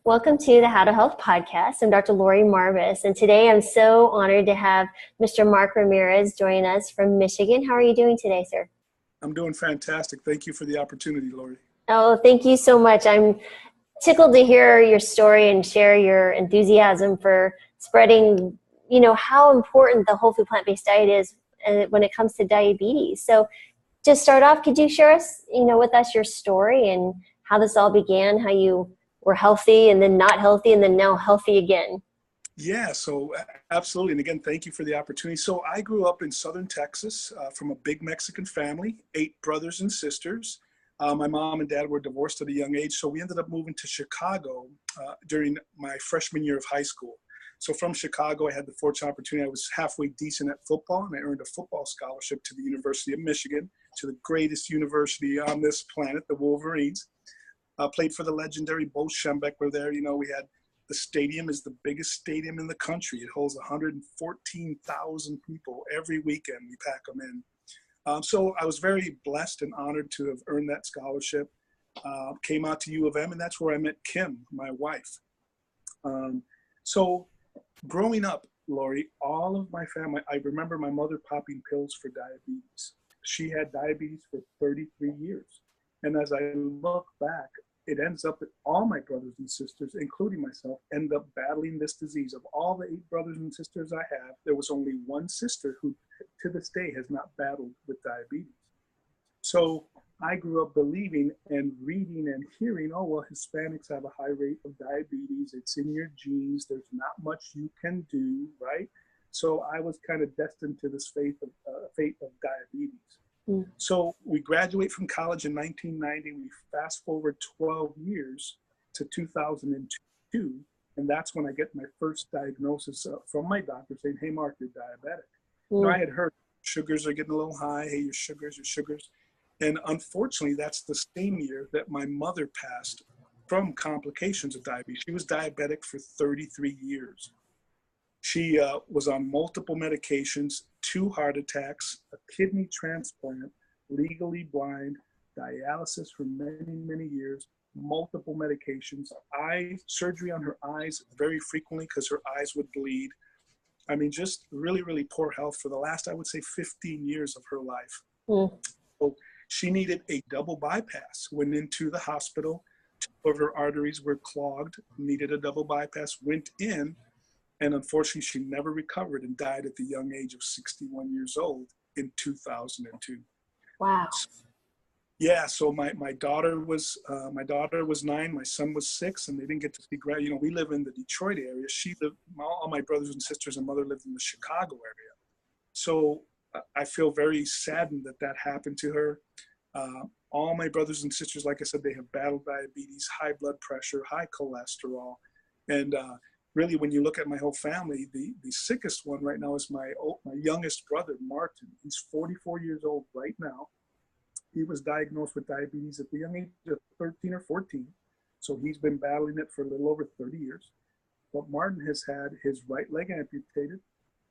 Welcome to the How to Health podcast. I'm Dr. Lori Marvis, and today I'm so honored to have Mr. Marc Ramirez join us from Michigan. How are you doing today, sir? I'm doing fantastic. Thank you for the opportunity, Lori. Oh, thank you so much. I'm tickled to hear your story and share your enthusiasm for spreading, how important the whole food plant-based diet is when it comes to diabetes. So to start off, could you share with us your story and how this all began, how you were healthy and then not healthy and then now healthy again? Yeah, so absolutely. And again, thank you for the opportunity. So I grew up in Southern Texas from a big Mexican family, 8 brothers and sisters. My mom and dad were divorced at a young age, so we ended up moving to Chicago during my freshman year of high school. So from Chicago, I had the fortunate opportunity. I was halfway decent at football, and I earned a football scholarship to the University of Michigan, to the greatest university on this planet, the Wolverines. Played for the legendary Bo Schembech were there. We had the stadium is the biggest stadium in the country. It holds 114,000 people every weekend. We pack them in. So I was very blessed and honored to have earned that scholarship. Came out to U of M, and that's where I met Kim, my wife. So growing up, Lori, all of my family, I remember my mother popping pills for diabetes. She had diabetes for 33 years. And as I look back, it ends up that all my brothers and sisters, including myself, end up battling this disease. Of all the 8 brothers and sisters I have, there was only one sister who, to this day, has not battled with diabetes. So I grew up believing and reading and hearing, oh, well, Hispanics have a high rate of diabetes. It's in your genes. There's not much you can do, right? So I was kind of destined to this fate of diabetes. So we graduate from college in 1990. We fast forward 12 years to 2002, and that's when I get my first diagnosis from my doctor saying, hey, Mark, you're diabetic. I had heard sugars are getting a little high. Hey, your sugars. And unfortunately, that's the same year that my mother passed from complications of diabetes. She was diabetic for 33 years. She was on multiple medications, 2 heart attacks, a kidney transplant, legally blind, dialysis for many, many years, multiple medications, surgery on her eyes very frequently because her eyes would bleed. I mean, just really, really poor health for the last, I would say, 15 years of her life. So she needed a double bypass, went into the hospital, 2 of her arteries were clogged, needed a double bypass, went in, and unfortunately, she never recovered and died at the young age of 61 years old in 2002. Wow. Yeah, so my daughter was 9, my son was 6, and they didn't get to see. We live in the Detroit area. All my brothers and sisters and mother lived in the Chicago area. So I feel very saddened that happened to her. All my brothers and sisters, like I said, they have battled diabetes, high blood pressure, high cholesterol, and really, when you look at my whole family, the sickest one right now is my youngest brother, Martin. He's 44 years old right now. He was diagnosed with diabetes at the young age of 13 or 14. So he's been battling it for a little over 30 years. But Martin has had his right leg amputated,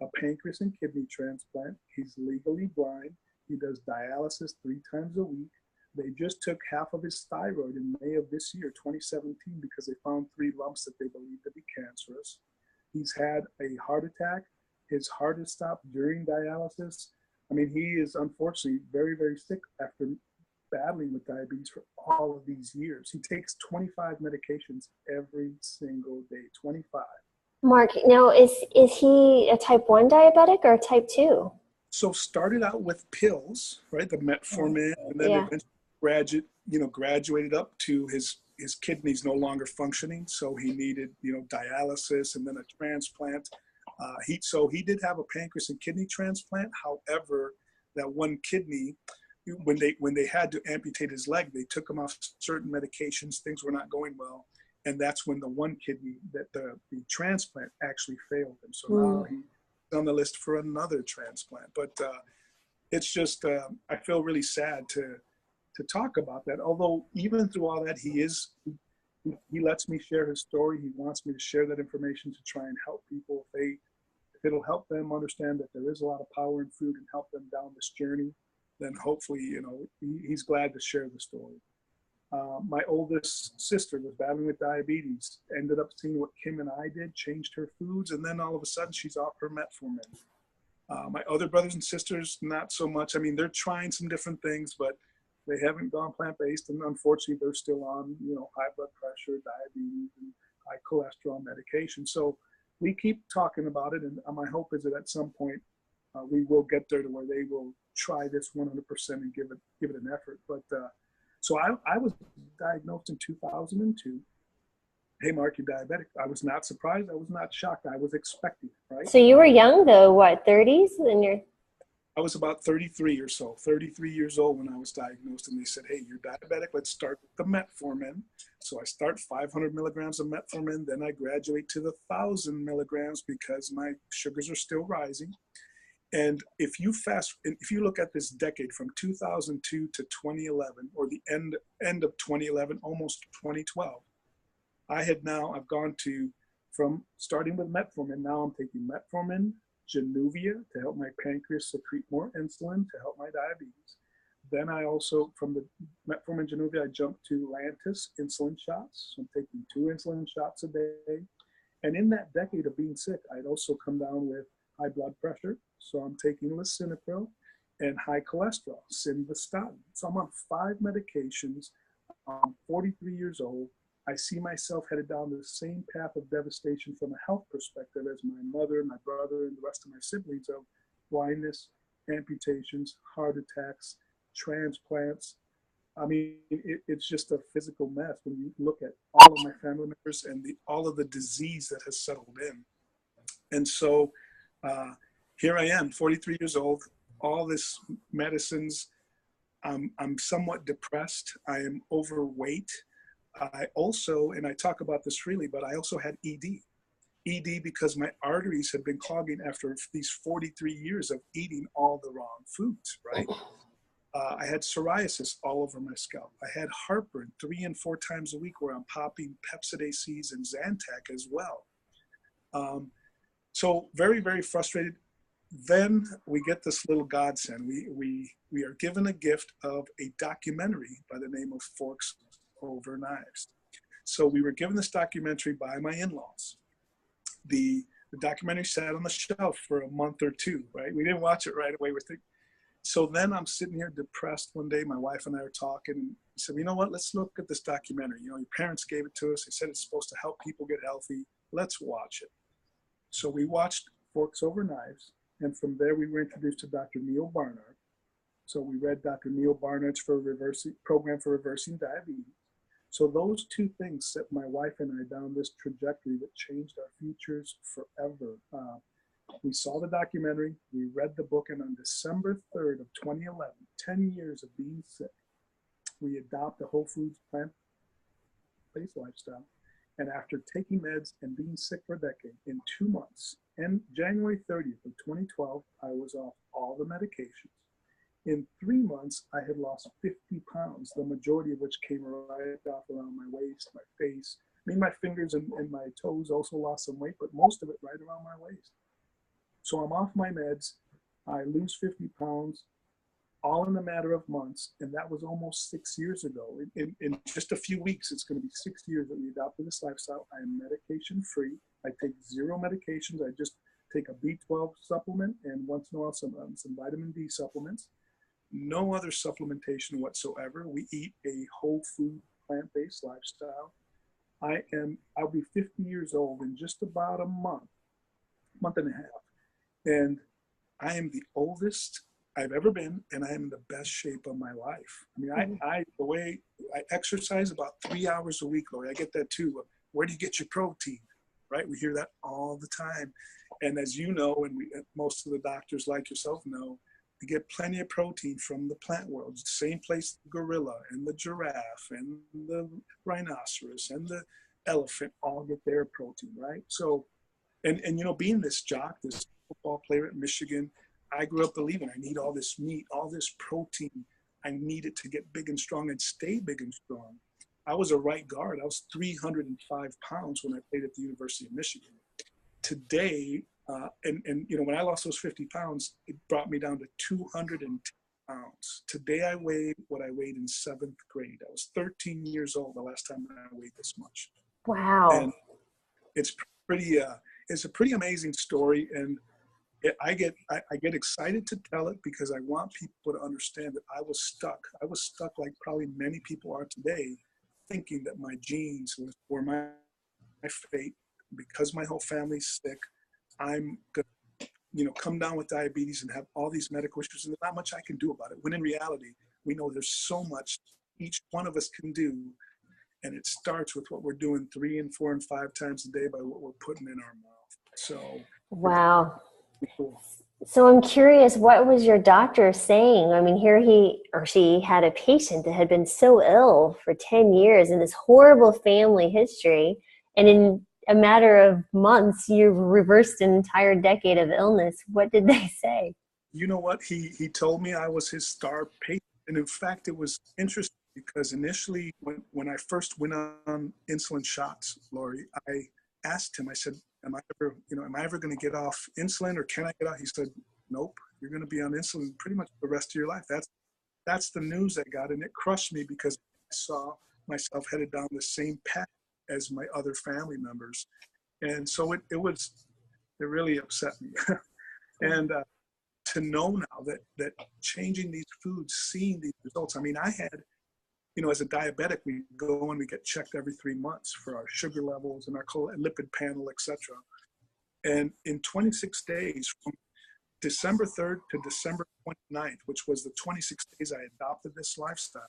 a pancreas and kidney transplant. He's legally blind. He does dialysis 3 times a week. They just took half of his thyroid in May of this year, 2017, because they found 3 lumps that they believed to be cancerous. He's had a heart attack. His heart has stopped during dialysis. I mean, he is unfortunately very, very sick after battling with diabetes for all of these years. He takes 25 medications every single day, 25. Mark, now is he a type 1 diabetic or a type 2? So started out with pills, right? The metformin, and then eventually graduated up to his kidneys no longer functioning, so he needed dialysis and then a transplant. He did have a pancreas and kidney transplant. However, that one kidney, when they had to amputate his leg, they took him off certain medications. Things were not going well, and that's when the one kidney that the transplant actually failed him. So now he's on the list for another transplant. But it's just I feel really sad to talk about that. Although even through all that, he lets me share his story. He wants me to share that information to try and help people. If it'll help them understand that there is a lot of power in food and help them down this journey, then hopefully, he's glad to share the story. My oldest sister was battling with diabetes, ended up seeing what Kim and I did, changed her foods, and then all of a sudden she's off her metformin. My other brothers and sisters, not so much. I mean, they're trying some different things, but they haven't gone plant-based, and unfortunately they're still on, high blood pressure, diabetes, and high cholesterol medication. So we keep talking about it, and my hope is that at some point we will get there to where they will try this 100% and give it an effort. But so I was diagnosed in 2002. Hey, Mark, you're diabetic. I was not surprised. I was not shocked. I was expecting, right? So you were young though, what, 30s? I was about 33 or so, 33 years old when I was diagnosed, and they said, hey, you're diabetic. Let's start with the metformin. So I start 500 milligrams of metformin. Then I graduate to the 1,000 milligrams because my sugars are still rising. And if you look at this decade from 2002 to 2011, or the end of 2011, almost 2012, I've gone to, from starting with metformin, now I'm taking metformin, Januvia to help my pancreas secrete more insulin to help my diabetes. Then I also, from the metformin Januvia, I jumped to Lantus insulin shots. So I'm taking 2 insulin shots a day. And in that decade of being sick, I'd also come down with high blood pressure. So I'm taking lisinopril, and high cholesterol, simvastatin. So I'm on 5 medications. I'm 43 years old. I see myself headed down the same path of devastation from a health perspective as my mother, my brother, and the rest of my siblings, of blindness, amputations, heart attacks, transplants. I mean, it's just a physical mess when you look at all of my family members and all of the disease that has settled in. And so here I am, 43 years old, all this medicines. I'm somewhat depressed. I am overweight. I also, and I talk about this freely, but I also had ED. ED because my arteries had been clogging after these 43 years of eating all the wrong foods, right? I had psoriasis all over my scalp. I had heartburn 3 and 4 times a week where I'm popping Pepcid Cs and Zantac as well. So very, very frustrated. Then we get this little godsend. We are given a gift of a documentary by the name of Forks Over Knives. So we were given this documentary by my in-laws. The documentary sat on the shelf for a month or 2, right? We didn't watch it right away. So then I'm sitting here depressed one day. My wife and I are talking, and we said, you know what, let's look at this documentary. Your parents gave it to us. They said it's supposed to help people get healthy. Let's watch it. So we watched Forks Over Knives, and from there we were introduced to Dr. Neil Barnard. So we read Dr. Neil Barnard's program for reversing diabetes. So those 2 things set my wife and I down this trajectory that changed our futures forever. We saw the documentary, we read the book, and on December 3rd of 2011, 10 years of being sick, we adopt a whole foods plant-based lifestyle. And after taking meds and being sick for a decade, in 2 months, and January 30th of 2012, I was off all the medications. In 3 months, I had lost 50 pounds, the majority of which came right off around my waist, my face. I mean, my fingers and my toes also lost some weight, but most of it right around my waist. So I'm off my meds. I lose 50 pounds, all in a matter of months, and that was almost 6 years ago. In just a few weeks, it's going to be 6 years that we adopted this lifestyle. I am medication-free. I take 0 medications. I just take a B12 supplement and once in a while some vitamin D supplements. No other supplementation whatsoever. We eat a whole food, plant-based lifestyle. I'll be 50 years old in just about a month and a half. And I am the oldest I've ever been, and I am in the best shape of my life. I mean, the way I exercise about 3 hours a week, Lori, I get that too. Where do you get your protein? Right? We hear that all the time. And as you know, and most of the doctors like yourself know, we get plenty of protein from the plant world. It's the same place the gorilla and the giraffe and the rhinoceros and the elephant all get their protein, right? So, and being this jock, this football player at Michigan, I grew up believing I need all this meat, all this protein. I need it to get big and strong and stay big and strong. I was a right guard. I was 305 pounds when I played at the University of Michigan. Today, when I lost those 50 pounds, it brought me down to 210 pounds. Today I weighed what I weighed in 7th grade. I was 13 years old the last time I weighed this much. Wow. And it's pretty, it's a pretty amazing story. And I get excited to tell it because I want people to understand that I was stuck. I was stuck like probably many people are today, thinking that my genes were my fate. Because my whole family's sick, I'm going to, come down with diabetes and have all these medical issues, and there's not much I can do about it. When in reality, we know there's so much each one of us can do, and it starts with what we're doing 3 and 4 and 5 times a day by what we're putting in our mouth. So, Wow. cool. So I'm curious, what was your doctor saying? I mean, here he or she had a patient that had been so ill for 10 years in this horrible family history. And in a matter of months, you've reversed an entire decade of illness. What did they say? You know what? He told me I was his star patient. And in fact, it was interesting because initially when I first went on insulin shots, Lori, I asked him, I said, am I ever going to get off insulin, or can I get off? He said, nope, you're going to be on insulin pretty much the rest of your life. That's the news I got. And it crushed me because I saw myself headed down the same path as my other family members. And so it really upset me. And to know now that changing these foods, seeing these results, I mean, I had, as a diabetic, we go and we get checked every 3 months for our sugar levels and our lipid panel, etc. And in 26 days, from December 3rd to December 29th, which was the 26 days I adopted this lifestyle,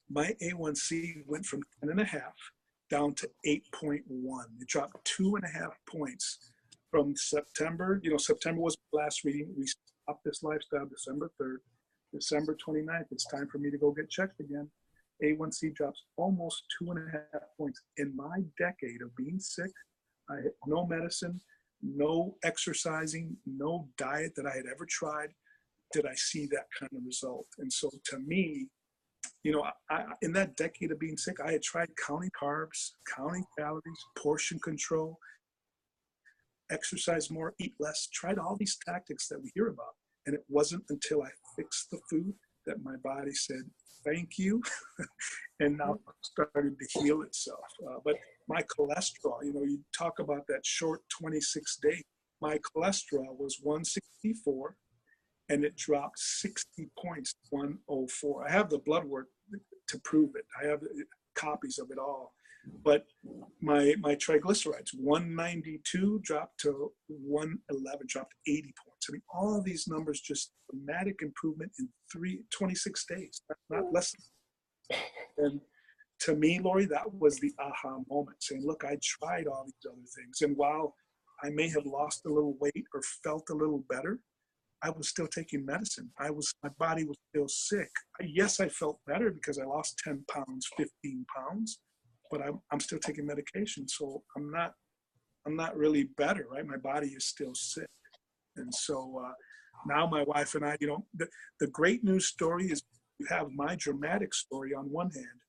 my A1C went from 10.5 down to 8.1. It dropped 2.5 points from September. September was the last reading. We stopped this lifestyle December 3rd. December 29th, it's time for me to go get checked again. A1C drops almost 2.5 points. In my decade of being sick, I had no medicine, no exercising, no diet that I had ever tried, did I see that kind of result. And so to me, in that decade of being sick, I had tried counting carbs, counting calories, portion control, exercise more, eat less, tried all these tactics that we hear about. And it wasn't until I fixed the food that my body said, thank you, and now started to heal itself. But my cholesterol, you talk about that short 26 days, my cholesterol was 164, and it dropped 60 points, 104. I have the blood work to prove it. I have copies of it all. But my triglycerides, 192 dropped to 111, dropped 80 points. I mean, all of these numbers, just dramatic improvement in 26 days, not less. And to me, Lori, that was the aha moment, saying, look, I tried all these other things. And while I may have lost a little weight or felt a little better, I was still taking medicine. My body was still sick. Yes, I felt better because I lost 10 pounds, 15 pounds, but I'm still taking medication. So I'm not really better, right? My body is still sick. And so now my wife and I, the great news story is you have my dramatic story on one hand,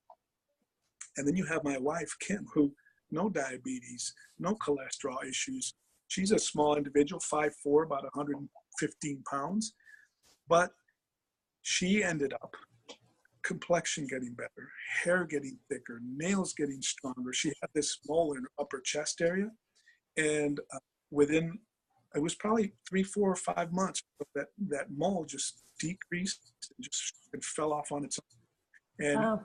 and then you have my wife, Kim, who no diabetes, no cholesterol issues. She's a small individual, 5'4", about 115 pounds, but she ended up complexion getting better, hair getting thicker, nails getting stronger. She had this mole in her upper chest area, and it was probably 3, 4, or 5 months that mole just decreased and fell off on its own. And Wow.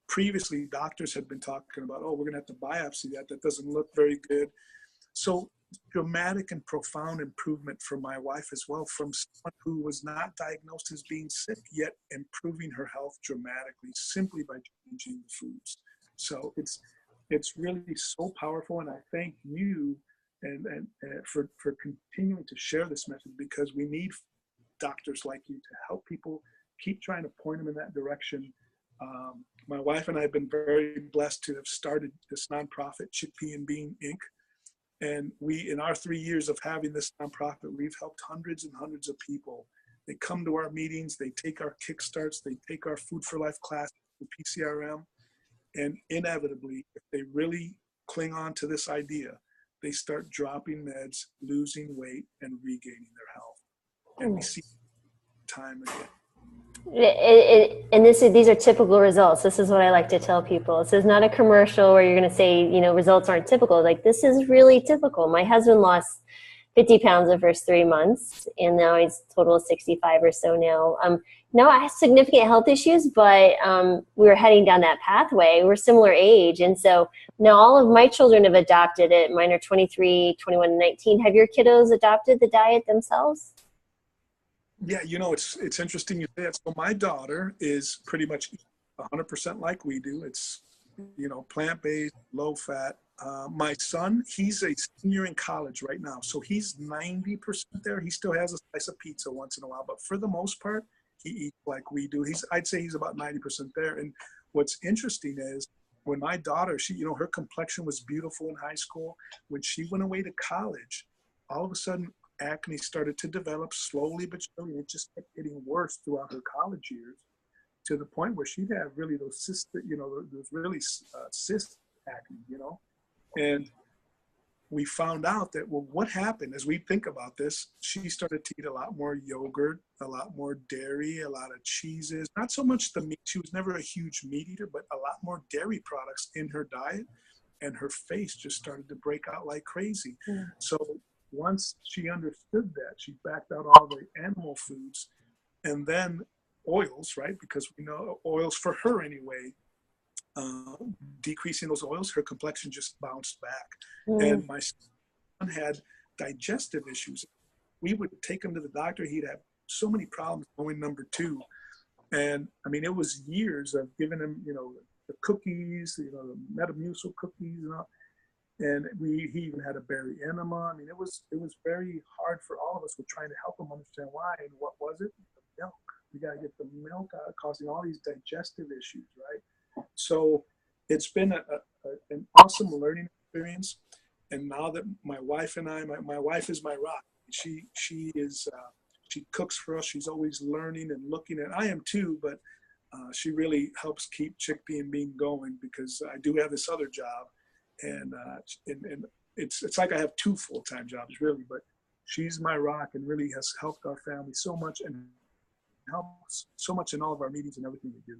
Previously, doctors had been talking about, we're going to have to biopsy that. That doesn't look very good. So dramatic and profound improvement for my wife as well, from someone who was not diagnosed as being sick, yet improving her health dramatically simply by changing the foods. So it's really so powerful, and I thank you and for continuing to share this message, because we need doctors like you to help people, keep trying to point them in that direction. My wife and I have been very blessed to have started this nonprofit, Chickpea and Bean Inc. And we, in our 3 years of having this nonprofit, we've helped hundreds and hundreds of people. They come to our meetings, they take our kickstarts, they take our Food for Life class, the PCRM, and inevitably, if they really cling on to this idea, they start dropping meds, losing weight, and regaining their health. And we see time again. And these are typical results. This is what I like to tell people. This is not a commercial where you're going to say, results aren't typical. Like, this is really typical. My husband lost 50 pounds the first 3 months, and now he's total of 65 or so now. Now I have significant health issues, but we were heading down that pathway. We're similar age. And so now all of my children have adopted it. Mine are 23, 21, and 19. Have your kiddos adopted the diet themselves? Yeah, it's interesting you say that. So my daughter is pretty much 100% like we do. It's, plant-based, low fat. My son, he's a senior in college right now. So he's 90% there. He still has a slice of pizza once in a while, but for the most part, he eats like we do. I'd say he's about 90% there. And what's interesting is when my daughter, her complexion was beautiful in high school. When she went away to college, all of a sudden acne started to develop slowly but surely. It just kept getting worse throughout her college years, to the point where she'd have really those cyst, those really cyst acne, And we found out that, well, what happened as we think about this, she started to eat a lot more yogurt, a lot more dairy, a lot of cheeses, not so much the meat. She was never a huge meat eater, but a lot more dairy products in her diet. And her face just started to break out like crazy. Yeah. So once she understood that, she backed out all the animal foods and then oils, right? Because we know oils for her anyway, decreasing those oils, her complexion just bounced back. Mm. And my son had digestive issues. We would take him to the doctor. He'd have so many problems going number 2. And I mean, it was years of giving him, the cookies, the Metamucil cookies and all. And he even had a berry enema. I mean, it was very hard for all of us. We're trying to help him understand why. And what was it? The milk. We got to get the milk out, causing all these digestive issues, right? So it's been an awesome learning experience. And now that my wife and my wife is my rock. She cooks for us. She's always learning and looking. And I am too, but she really helps keep Chickpea and Bean going, because I do have this other job. And it's like I have 2 full-time jobs, really, but she's my rock and really has helped our family so much and helps so much in all of our meetings and everything we do.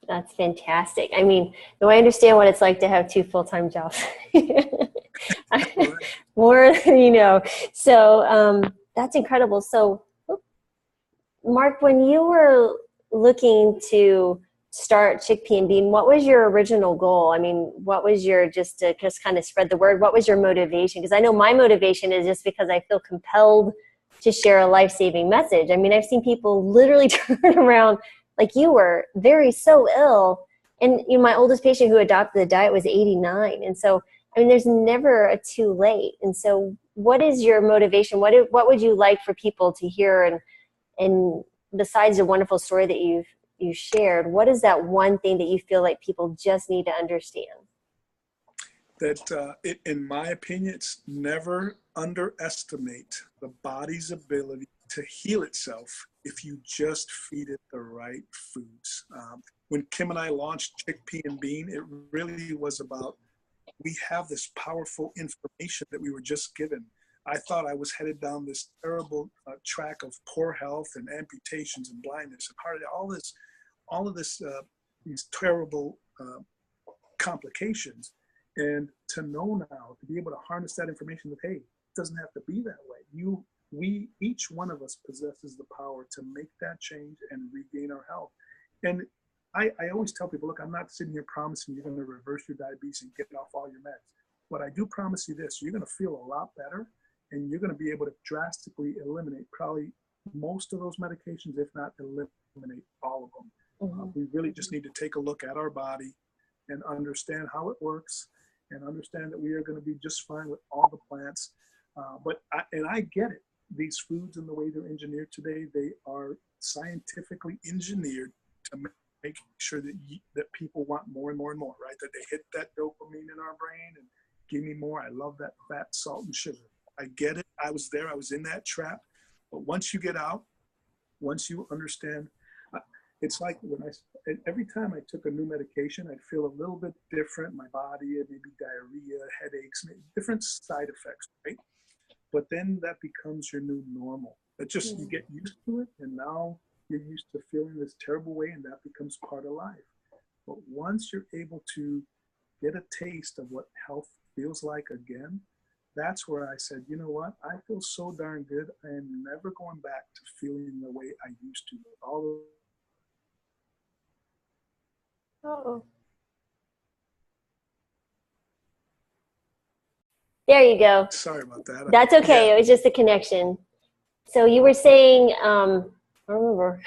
That's fantastic. I mean, do I understand what it's like to have 2 full-time jobs? More, So that's incredible. So, Mark, when you were looking to start Chickpea and Bean, what was your original goal? I mean, what was your, just to kind of spread the word, what was your motivation? Because I know my motivation is just because I feel compelled to share a life-saving message. I mean, I've seen people literally turn around like you were, so ill. And my oldest patient who adopted the diet was 89. And so, I mean, there's never a too late. And so what is your motivation? What would you like for people to hear? And besides the wonderful story that you shared, what is that one thing that you feel like people just need to understand? That in my opinion, it's never underestimate the body's ability to heal itself if you just feed it the right foods. When Kim and I launched Chickpea and Bean, it really was about, we have this powerful information that we were just given. I thought I was headed down this terrible track of poor health and amputations and blindness and heart, all of this, these terrible complications. And to know now, to be able to harness that information that, hey, it doesn't have to be that way. Each one of us possesses the power to make that change and regain our health. And I always tell people, look, I'm not sitting here promising you're going to reverse your diabetes and get off all your meds. But I do promise you this, you're going to feel a lot better, and you're going to be able to drastically eliminate probably most of those medications, if not eliminate all of them. We really just need to take a look at our body and understand how it works, and understand that we are going to be just fine with all the plants. But I get it. These foods and the way they're engineered today, they are scientifically engineered to make sure that people want more and more and more, right? That they hit that dopamine in our brain and give me more. I love that fat, salt, and sugar. I get it. I was there. I was in that trap. But once you get out, once you understand, it's like every time I took a new medication, I'd feel a little bit different. My body, maybe diarrhea, headaches, maybe different side effects, right? But then that becomes your new normal. You get used to it, and now you're used to feeling this terrible way, and that becomes part of life. But once you're able to get a taste of what health feels like again, that's where I said, you know what? I feel so darn good. I am never going back to feeling the way I used to. All Oh, there you go. sorry about that. That's okay. Yeah. It was just a connection. So you were saying, I don't remember.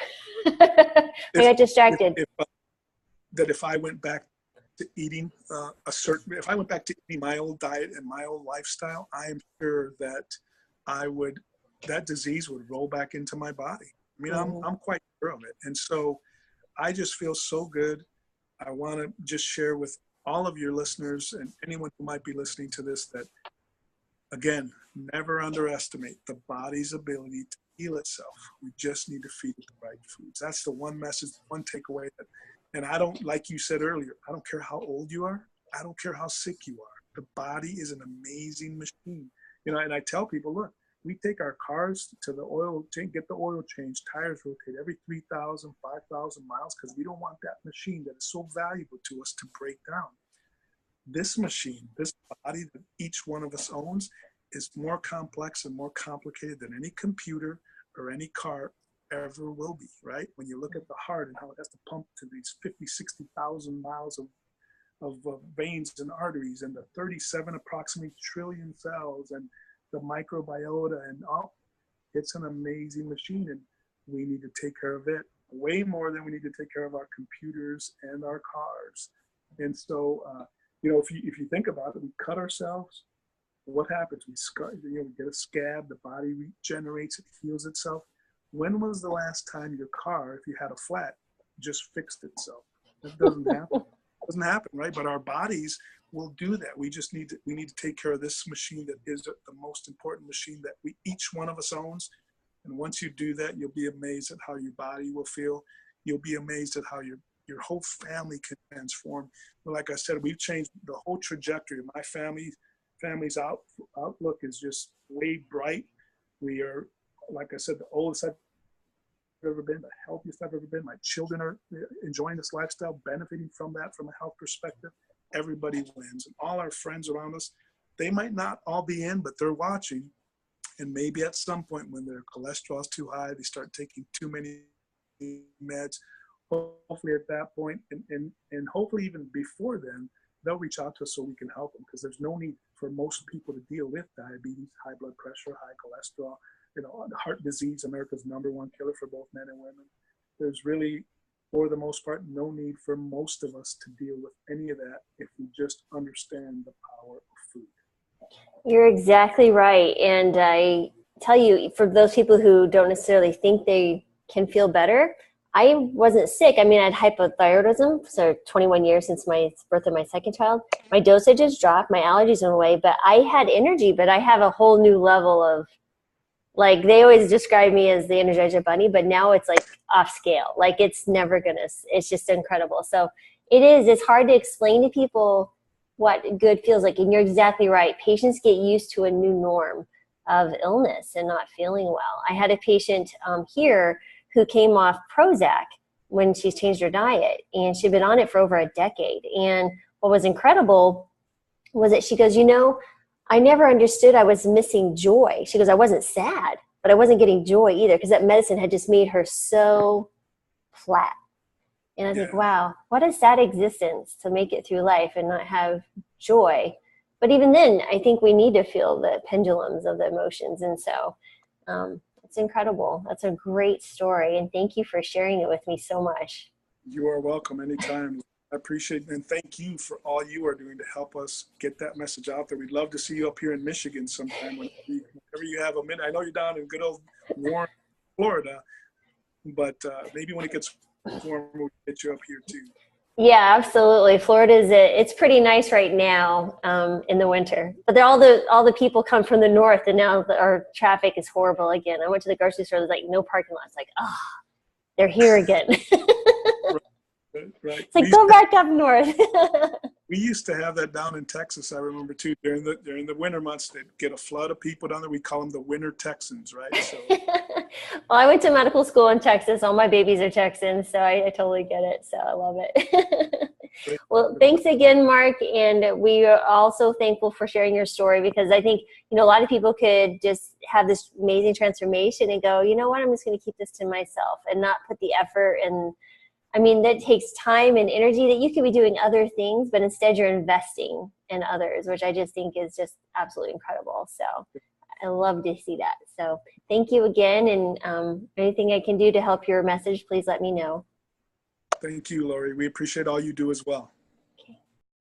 I got distracted. That if I went back to eating if I went back to eating my old diet and my old lifestyle, I am sure that that disease would roll back into my body. I mean, I'm quite sure of it. And so I just feel so good. I want to just share with all of your listeners and anyone who might be listening to this that, again, never underestimate the body's ability to heal itself. We just need to feed it the right foods. That's the one message, one takeaway. And I don't, like you said earlier, I don't care how old you are. I don't care how sick you are. The body is an amazing machine. You know, and I tell people, look, we take our cars to the oil change, get the oil changed, tires rotate every 3,000, 5,000 miles because we don't want that machine that is so valuable to us to break down. This machine, this body that each one of us owns is more complex and more complicated than any computer or any car ever will be, right? When you look at the heart and how it has to pump to these 50, 60,000 miles of veins and arteries and the 37 approximately trillion cells and the microbiota and all, it's an amazing machine, and we need to take care of it way more than we need to take care of our computers and our cars. And so, you know, if you think about it, we cut ourselves. What happens? We get a scab. The body regenerates. It heals itself. When was the last time your car, if you had a flat, just fixed itself? That doesn't happen. It doesn't happen, right? But our bodies will do that. We need to take care of this machine that is the most important machine that each one of us owns. And once you do that, you'll be amazed at how your body will feel. You'll be amazed at how your whole family can transform. But like I said, we've changed the whole trajectory of my family's outlook is just way bright. We are, like I said, the oldest I've ever been, the healthiest I've ever been. My children are enjoying this lifestyle, benefiting from that from a health perspective. Everybody wins. And all our friends around us, they might not all be in, but they're watching. And maybe at some point when their cholesterol is too high, they start taking too many meds. Hopefully at that point, and hopefully even before then, they'll reach out to us so we can help them, because there's no need for most people to deal with diabetes, high blood pressure, high cholesterol, heart disease, America's #1 killer for both men and women. There's really, for the most part, no need for most of us to deal with any of that if we just understand the power of food. You're exactly right. And I tell you, for those people who don't necessarily think they can feel better, I wasn't sick. I mean, I had hypothyroidism, so 21 years since my birth of my second child. My dosage has dropped, my allergies went away, but I had energy, but I have a whole new level of, like, they always describe me as the Energizer Bunny, but now it's like off scale. Like, it's never it's just incredible. So it's hard to explain to people what good feels like. And you're exactly right. Patients get used to a new norm of illness and not feeling well. I had a patient here who came off Prozac when she's changed her diet, and she'd been on it for over a decade. And what was incredible was that she goes, I never understood I was missing joy. She goes, I wasn't sad, but I wasn't getting joy either, because that medicine had just made her so flat. And I was like, wow, what a sad existence to make it through life and not have joy. But even then, I think we need to feel the pendulums of the emotions. And so it's incredible. That's a great story. And thank you for sharing it with me so much. You are welcome anytime. I appreciate it. And thank you for all you are doing to help us get that message out there. We'd love to see you up here in Michigan sometime whenever you have a minute. I know you're down in good old warm Florida, but maybe when it gets warm, we'll get you up here too. Yeah, absolutely. It's pretty nice right now in the winter, but all the people come from the north, and now our traffic is horrible again. I went to the grocery store. There's like no parking lots. Like, they're here again. Right. It's like, go back up north. We used to have that down in Texas. I remember too, during the winter months, they'd get a flood of people down there. We call them the winter Texans, right? So, Well, I went to medical school in Texas. All my babies are Texans, so I totally get it. So I love it. Well, thanks again, Mark. And we are also thankful for sharing your story, because I think, a lot of people could just have this amazing transformation and go, you know what, I'm just going to keep this to myself and not put the effort. And I mean, that takes time and energy that you could be doing other things, but instead you're investing in others, which I just think is just absolutely incredible. So I love to see that. So thank you again. And anything I can do to help your message, please let me know. thank you, Lori. We appreciate all you do as well.